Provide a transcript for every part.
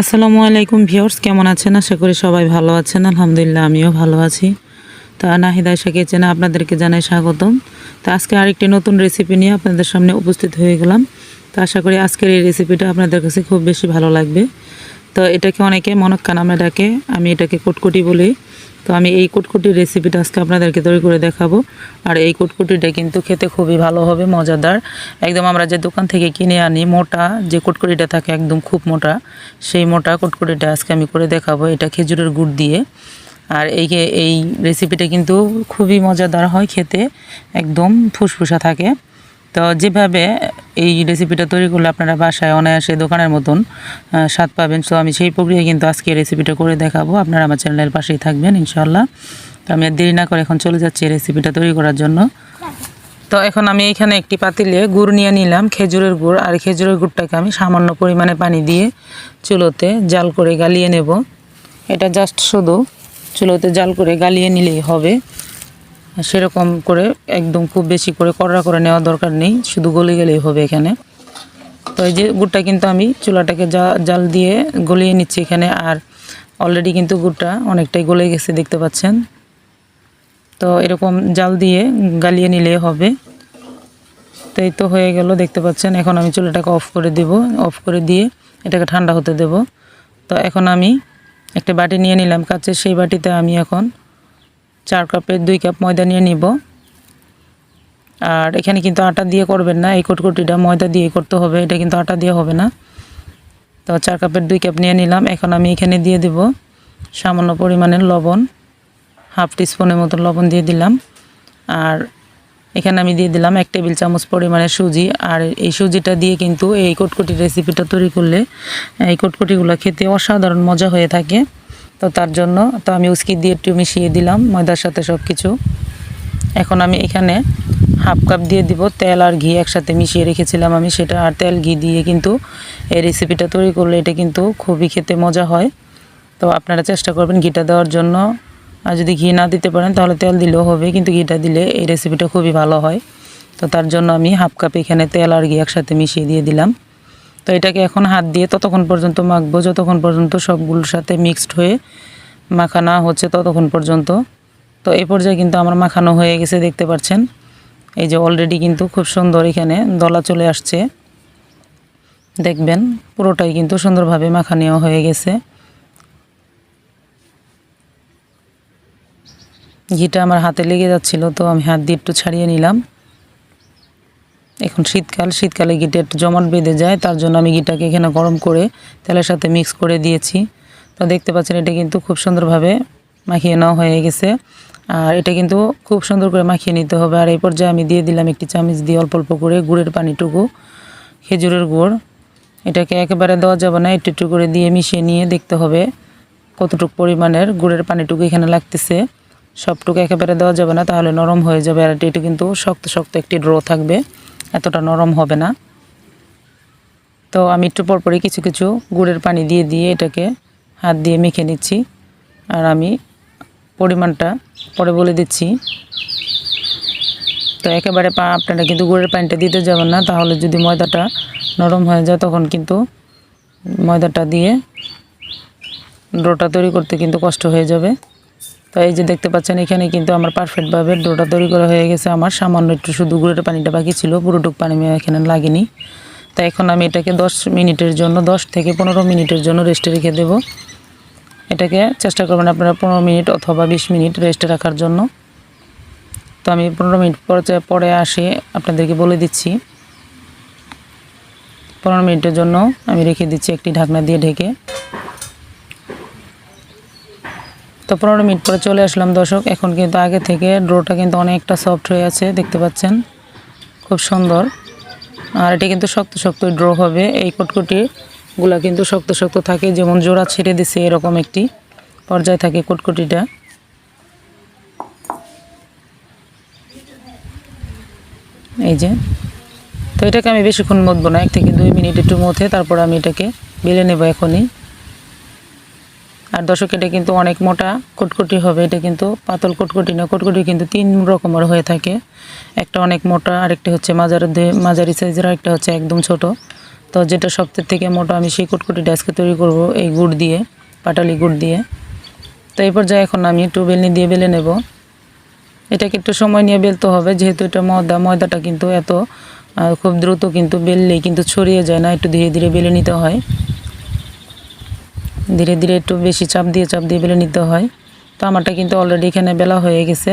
আসসালামু আলাইকুম ভিউয়ার্স, কেমন আছেন? আশা করি সবাই ভালো আছেন। আলহামদুলিল্লাহ আমিও ভালো আছি। তো নাহিদা আয়েশা কিচেনে আপনাদেরকে জানাই স্বাগতম। তো আজকে আরেকটি নতুন রেসিপি নিয়ে আপনাদের সামনে উপস্থিত হয়ে গেলাম। তো আশা করি আজকের এই রেসিপিটা আপনাদের কাছে খুব বেশি ভালো লাগবে। তো এটাকে অনেকে মনক্কা নামে ডাকে, আমি এটাকে কুটকুটি বলি। তো আমি এই কুটকুটির রেসিপিটা আজকে আপনাদেরকে তৈরি করে দেখাবো। আর এই কুটকুটিটা কিন্তু খেতে খুবই ভালো হবে, মজাদার। একদম আমরা যে দোকান থেকে কিনে আনি মোটা যে কুটকুটিটা থাকে, একদম খুব মোটা, সেই মোটা কুটকুটিটা আজকে আমি করে দেখাবো। এটা খেজুরের গুড় দিয়ে। আর এই রেসিপিটা কিন্তু খুবই মজাদার হয় খেতে, একদম ফুসফুসা থাকে। তো যেভাবে এই রেসিপিটা তৈরি করলে আপনারা বাসায় অনায়াসে দোকানের মতন স্বাদ পাবেন, তো আমি সেই প্রক্রিয়ায় কিন্তু আজকে রেসিপিটা করে দেখাবো। আপনারা আমার চ্যানেলের পাশেই থাকবেন ইনশাআল্লাহ। তো আমি আর দেরি না করে এখন চলে যাচ্ছি এই রেসিপিটা তৈরি করার জন্য। তো এখন আমি এখানে একটি পাতিলে গুড় নিয়ে নিলাম, খেজুরের গুড়। আর খেজুরের গুড়টাকে আমি সামান্য পরিমাণে পানি দিয়ে চুলোতে জাল করে গালিয়ে নেব। এটা জাস্ট শুধু চুলোতে জাল করে গালিয়ে নিলেই হবে, সেরকম করে একদম খুব বেশি করে কড়া করে নেওয়ার দরকার নেই, শুধু গলে গেলেই হবে এখানে। তো এই যে গুড়টা কিন্তু আমি চুলাটাকে জাল দিয়ে গলিয়ে নিচ্ছি এখানে। আর অলরেডি কিন্তু গুড়টা অনেকটাই গলে গেছে, দেখতে পাচ্ছেন। তো এরকম জাল দিয়ে গালিয়ে নিলেই হবে। তো এই তো হয়ে গেল, দেখতে পাচ্ছেন। এখন আমি চুলাটাকে অফ করে দেব, অফ করে দিয়ে এটাকে ঠান্ডা হতে দেব। তো এখন আমি একটা বাটি নিয়ে নিলাম কাচের, সেই বাটিতে আমি এখন 4 কাপের 2 কাপ ময়দা নিয়ে নিব। আর এখানে কিন্তু আটা দিয়ে করবেন না, এই কুটকুটিটা ময়দা দিয়ে করতে হবে, এটা কিন্তু আটা দিয়ে হবে না। তো 4 কাপের 2 কাপ নিয়ে নিলাম। এখন আমি এখানে দিয়ে দেব সামান্য পরিমাণের লবণ, হাফ টিস্পুনের মতো লবণ দিয়ে দিলাম। আর এখানে আমি দিয়ে দিলাম 1 টেবিল চামচ পরিমাণের সুজি। আর এই সুজিটা দিয়ে কিন্তু এই কুটকুটির রেসিপিটা তৈরি করলে এই কুটকুটিগুলো খেতে অসাধারণ মজা হয়ে থাকে। তো তার জন্য তো আমি উস্কি দিয়ে একটু মিশিয়ে দিলাম ময়দার সাথে সব কিছু। এখন আমি এখানে হাফ কাপ দিয়ে দিব তেল আর ঘি একসাথে মিশিয়ে রেখেছিলাম আমি, সেটা। আর তেল ঘি দিয়ে কিন্তু এই রেসিপিটা তৈরি করলে এটা কিন্তু খুবই খেতে মজা হয়। তো আপনারা চেষ্টা করবেন ঘিটা দেওয়ার জন্য। আর যদি ঘি না দিতে পারেন তাহলে তেল দিলেও হবে, কিন্তু ঘিটা দিলে এই রেসিপিটা খুবই ভালো হয়। তো তার জন্য আমি হাফ কাপ এখানে তেল আর ঘি একসাথে মিশিয়ে দিয়ে দিলাম। তো এটাকে এখন হাত দিয়ে ততক্ষণ পর্যন্ত মাখবো যতক্ষণ পর্যন্ত সবগুলোর সাথে মিক্সড হয়ে মাখানো হচ্ছে, ততক্ষণ পর্যন্ত। তো এই পর্যায়ে কিন্তু আমার মাখানো হয়ে গেছে, দেখতে পাচ্ছেন। এই যে অলরেডি কিন্তু খুব সুন্দর এখানে দলা চলে আসছে, দেখবেন পুরোটাই কিন্তু সুন্দরভাবে মাখা নেওয়া হয়ে গেছে। ঘিটা আমার হাতে লেগে যাচ্ছিল, তো আমি হাত দিয়ে একটু ছাড়িয়ে নিলাম। এখন শীতকালে ঘিটা একটু জমাট বেঁধে যায়, তার জন্য আমি ঘিটাকে এখানে গরম করে তেলের সাথে মিক্স করে দিয়েছি। তো দেখতে পাচ্ছেন এটা কিন্তু খুব সুন্দরভাবে মাখিয়ে নেওয়া হয়ে গেছে। আর এটা কিন্তু খুব সুন্দর করে মাখিয়ে নিতে হবে। আর এই পর্যায়ে আমি দিয়ে দিলাম একটি চামচ দিয়ে অল্প অল্প করে গুড়ের পানিটুকু, খেজুরের গুড়। এটাকে একেবারে দেওয়া যাবে না, একটু একটু করে দিয়ে মিশিয়ে নিয়ে দেখতে হবে কতটুকু পরিমাণের গুড়ের পানিটুকু এখানে লাগতেছে। সবটুকু একেবারে দেওয়া যাবে না, তাহলে নরম হয়ে যাবে। আর এটা কিন্তু শক্ত শক্ত একটি ড্রো থাকবে, এতটা নরম হবে না। তো আমি একটু পরপরই কিছু কিছু গুড়ের পানি দিয়ে দিয়ে এটাকে হাত দিয়ে মেখে নিচ্ছি। আর আমি পরিমাণটা পরে বলে দিচ্ছি। তো একেবারে আপনারা কিন্তু গুড়ের পানিটা দিতে যাবেন না, তাহলে যদি ময়দাটা নরম হয়ে যায় তখন কিন্তু ময়দাটা দিয়ে ডোটা তৈরি করতে কিন্তু কষ্ট হয়ে যাবে। তো এই যে দেখতে পাচ্ছেন এখানে কিন্তু আমার পারফেক্টভাবে ডোটা তৈরি করা হয়ে গেছে। আমার সামান্য একটু শুধু গুড়ের পানিটা বাকি ছিল, পুরোটুক পানি এখানে লাগেনি। তো এখন আমি এটাকে 10 মিনিটের জন্য 10 থেকে 15 মিনিটের জন্য রেস্টে রেখে দেব। এটাকে চেষ্টা করবেন আপনারা 15 মিনিট অথবা 20 মিনিট রেস্টে রাখার জন্য। তো আমি 15 মিনিট পরে আসে আপনাদেরকে বলে দিচ্ছি। 15 মিনিটের জন্য আমি রেখে দিচ্ছি একটি ঢাকনা দিয়ে ঢেকে। তো 15 মিনিট পরে চলে আসলাম দর্শক। এখন কিন্তু আগে থেকে ডোটা কিন্তু অনেকটা সফট হয়ে আছে, দেখতে পাচ্ছেন, খুব সুন্দর। আর এটা কিন্তু শক্ত শক্ত ড্রো হবে। এই কুটকুটিগুলো কিন্তু শক্ত শক্ত থাকে, যেমন জোড়া ছেড়ে দিছে এরকম একটি পর্যায়ে থাকে কুটকুটিটা। এই যে, তো এটাকে আমি বেশিক্ষণ মথবো না, 1 থেকে 2 মিনিট একটু মথে তারপর আমি এটাকে বেলে নেব এখনই। আর দর্শক এটা কিন্তু অনেক মোটা কুটকুটি হবে, এটা কিন্তু পাতল কুটকুটি না। কুটকুটি কিন্তু 3 রকমের হয়ে থাকে, একটা অনেক মোটা, আরেকটা হচ্ছে মাঝারি সাইজের, আরেকটা হচ্ছে একদম ছোট। তো যেটা সবথেকে মোটা আমি সেই কুটকুটিটা আজকে তৈরি করব এই গুড় দিয়ে, পাটালি গুড় দিয়ে। তো এই পর্যায়ে এখন আমি একটু বেলনি দিয়ে বেলে নেব। এটাকে একটু সময় নিয়ে বেলতে হবে, যেহেতু এটা ময়দাটা কিন্তু এত খুব দ্রুত কিন্তু বেললেই কিন্তু ছড়িয়ে যায় না, একটু ধীরে ধীরে বেলে নিতে হয়। ধীরে ধীরে একটু বেশি চাপ দিয়ে বেলে নিতে হয়। তো আমারটা কিন্তু অলরেডি এখানে বেলা হয়ে গেছে।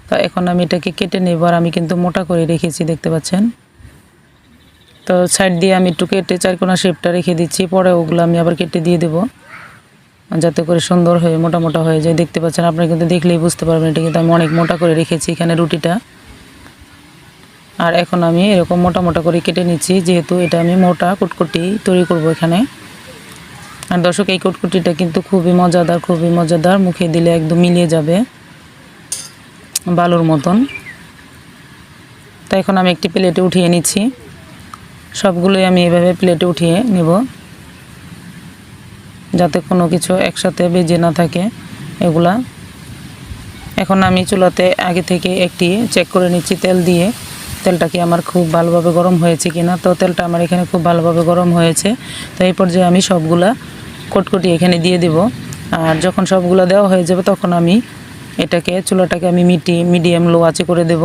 তো এখন আমি এটাকে কেটে নেব, আর আমি কিন্তু মোটা করে রেখেছি, দেখতে পাচ্ছেন। তো সাইড দিয়ে আমি একটু কেটে চারকোনা শেপটা রেখে দিচ্ছি, পরে ওগুলো আমি আবার কেটে দিয়ে দেবো, যাতে করে সুন্দর হয়ে মোটা হয়ে যায়। দেখতে পাচ্ছেন, আপনারা কিন্তু দেখলেই বুঝতে পারবেন এটা কিন্তু আমি অনেক মোটা করে রেখেছি এখানে রুটিটা। আর এখন আমি এরকম মোটা করে কেটে নিচ্ছি, যেহেতু এটা আমি মোটা কুটকুটি তৈরি করব এখানে। আর দর্শক, এই কুটকুটিটা কিন্তু খুবই মজাদার, মুখে দিলে একদম মিলিয়ে যাবে বালুর মতন। তো এখন আমি একটি প্লেটে উঠিয়ে নিচ্ছি, সবগুলোই আমি এভাবে প্লেটে উঠিয়ে নেব, যাতে কোনো কিছু একসাথে বেজে না থাকে এগুলা। এখন আমি চুলাতে আগে থেকে একটি চেক করে নিচ্ছি তেল দিয়ে, তেলটা কি আমার খুব ভালোভাবে গরম হয়েছে কিনা। তো তেলটা আমার এখানে খুব ভালোভাবে গরম হয়েছে। তো এই পর্যায়ে আমি সবগুলা কুটকুটি এখানে দিয়ে দেব। আর যখন সবগুলো দেওয়া হয়ে যাবে, তখন আমি চুলাটাকে আমি মিডিয়াম লো আঁচে করে দেব।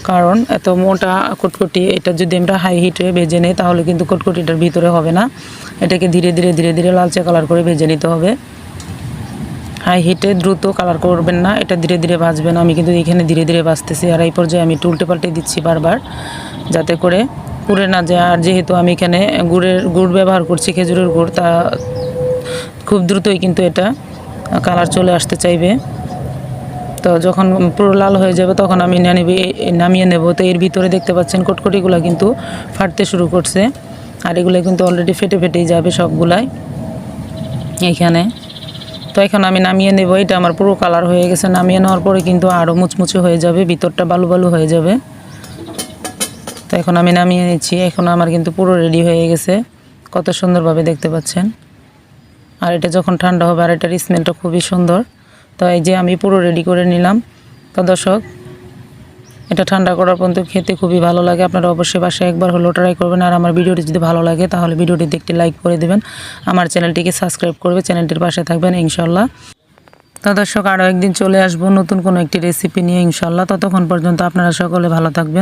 কারণ এত মোটা কুটকুটি, এটা যদি আমরা হাই হিটে ভেজে নিই তাহলে কিন্তু কুটকুটিটার ভিতরে হবে না। এটাকে ধীরে ধীরে লালচে কালার করে ভেজে নিতে হবে। হাই হিটে দ্রুত কালার করবেন না, এটা ধীরে ধীরে ভাজবেন। আমি কিন্তু এখানে ধীরে ধীরে ভাজতেছি, আর এই পর্যায়ে আমি উল্টে পাল্টে দিচ্ছি বারবার, যাতে করে পুড়ে না যায়। আর যেহেতু আমি এখানে গুড় ব্যবহার করছি, খেজুরের গুড়, তা খুব দ্রুতই কিন্তু এটা কালার চলে আসতে চাইবে। তো যখন পুরো লাল হয়ে যাবে, তখন আমি নামিয়ে নেব। তো এর ভিতরে দেখতে পাচ্ছেন কুটকুটিগুলো কিন্তু ফাটতে শুরু করছে, আর এগুলো কিন্তু অলরেডি ফেটেই যাবে সবগুলাই এইখানে। তো এখন আমি নামিয়ে নেব। এটা আমার পুরো কালার হয়ে গেছে। নামিয়ে নেওয়ার পরে কিন্তু আরও মুচমুচে হয়ে যাবে, ভিতরটা বালু হয়ে যাবে। তো এখন আমি নামিয়ে নিচ্ছি। এখন আমার কিন্তু পুরো রেডি হয়ে গেছে, কত সুন্দরভাবে দেখতে পাচ্ছেন। আর এটা যখন ঠান্ডা হবে, আর এটার স্মেলটা খুবই সুন্দর। তো এই যে আমি পুরো রেডি করে নিলাম। তো দর্শক, এটা ঠান্ডা করার পর্যন্ত খেতে খুবই ভালো লাগে। আপনারা অবশ্যই বাসায় একবার হলেও ট্রাই করবেন। আর আমার ভিডিওটি যদি ভালো লাগে, তাহলে ভিডিওটিতে একটি লাইক করে দেবেন, আমার চ্যানেলটিকে সাবস্ক্রাইব করবে, চ্যানেলটির পাশে থাকবেন ইনশাল্লাহ। তো দর্শক, আরও একদিন চলে আসবো নতুন কোনো একটি রেসিপি নিয়ে ইনশাল্লাহ। ততক্ষণ পর্যন্ত আপনারা সকলে ভালো থাকবেন।